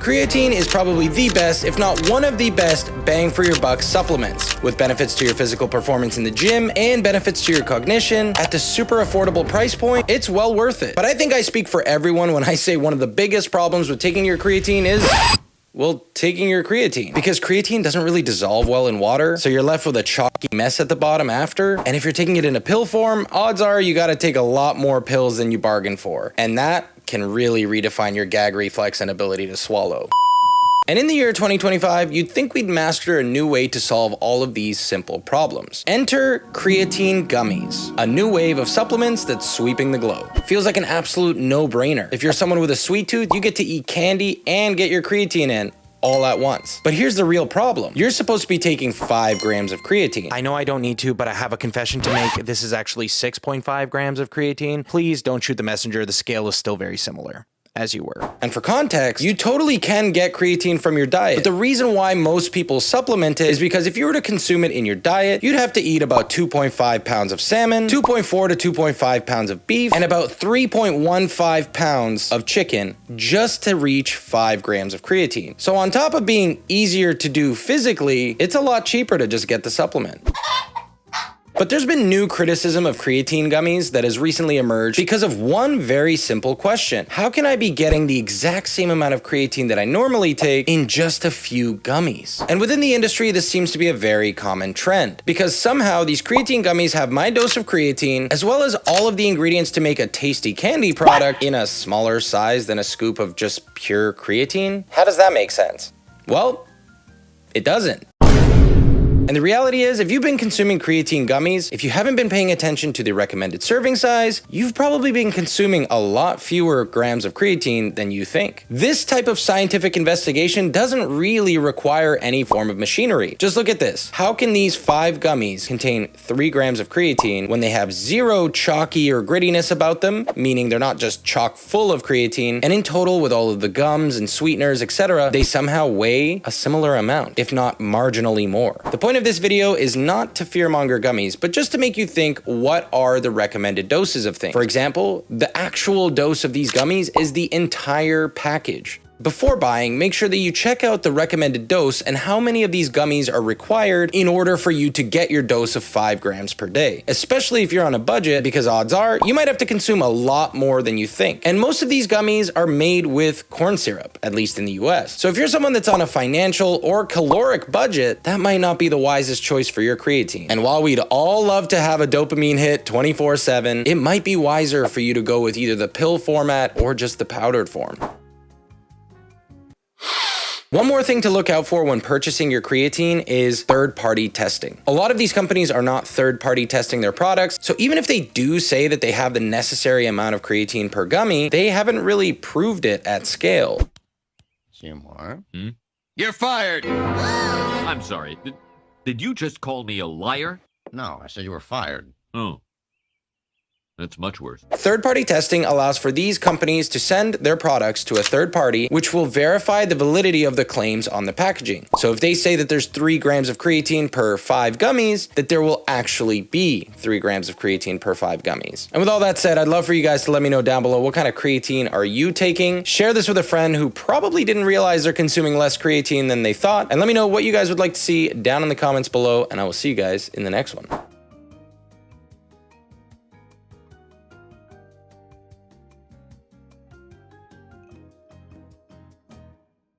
Creatine is probably the best, if not one of the best, bang for your buck supplements, with benefits to your physical performance in the gym and benefits to your cognition. At the super affordable price point, it's well worth it. But I think I speak for everyone when I say one of the biggest problems with taking your creatine is, well, taking your creatine. Because creatine doesn't really dissolve well in water, so you're left with a chalky mess at the bottom after. And if you're taking it in a pill form, odds are you gotta take a lot more pills than you bargained for. And that can really redefine your gag reflex and ability to swallow. And in the year 2025, you'd think we'd master a new way to solve all of these simple problems. Enter Creatine Gummies, a new wave of supplements that's sweeping the globe. Feels like an absolute no-brainer. If you're someone with a sweet tooth, you get to eat candy and get your creatine in all at once. But here's the real problem. You're supposed to be taking 5 grams of creatine. I know I don't need to, but I have a confession to make. This is actually 6.5 grams of creatine. Please don't shoot the messenger. The scale is still very similar, as you were. And for context, you totally can get creatine from your diet. But the reason why most people supplement it is because if you were to consume it in your diet, you'd have to eat about 2.5 pounds of salmon, 2.4 to 2.5 pounds of beef, and about 3.15 pounds of chicken just to reach 5 grams of creatine. So on top of being easier to do physically, it's a lot cheaper to just get the supplement. But there's been new criticism of creatine gummies that has recently emerged because of one very simple question. How can I be getting the exact same amount of creatine that I normally take in just a few gummies? And within the industry, this seems to be a very common trend because somehow these creatine gummies have my dose of creatine as well as all of the ingredients to make a tasty candy product in a smaller size than a scoop of just pure creatine. How does that make sense? Well, it doesn't. And the reality is, if you've been consuming creatine gummies, if you haven't been paying attention to the recommended serving size, you've probably been consuming a lot fewer grams of creatine than you think. This type of scientific investigation doesn't really require any form of machinery. Just look at this. How can these 5 gummies contain 3 grams of creatine when they have 0 chalky or grittiness about them, meaning they're not just chock full of creatine, and in total with all of the gums and sweeteners, etc., they somehow weigh a similar amount, if not marginally more. The point of this video is not to fearmonger gummies, but just to make you think, what are the recommended doses of things? For example, the actual dose of these gummies is the entire package. Before buying, make sure that you check out the recommended dose and how many of these gummies are required in order for you to get your dose of 5 grams per day, especially if you're on a budget, because odds are you might have to consume a lot more than you think. And most of these gummies are made with corn syrup, at least in the US. So if you're someone that's on a financial or caloric budget, that might not be the wisest choice for your creatine. And while we'd all love to have a dopamine hit 24/7, it might be wiser for you to go with either the pill format or just the powdered form. One more thing to look out for when purchasing your creatine is third-party testing. A lot of these companies are not third-party testing their products, so even if they do say that they have the necessary amount of creatine per gummy, they haven't really proved it at scale. CMR? You're fired! I'm sorry, did you just call me a liar? No, I said you were fired. Oh. That's much worse. Third-party testing allows for these companies to send their products to a third party, which will verify the validity of the claims on the packaging. So if they say that there's 3 grams of creatine per 5 gummies, that there will actually be 3 grams of creatine per 5 gummies. And with all that said, I'd love for you guys to let me know down below, what kind of creatine are you taking? Share this with a friend who probably didn't realize they're consuming less creatine than they thought. And let me know what you guys would like to see down in the comments below, and I will see you guys in the next one.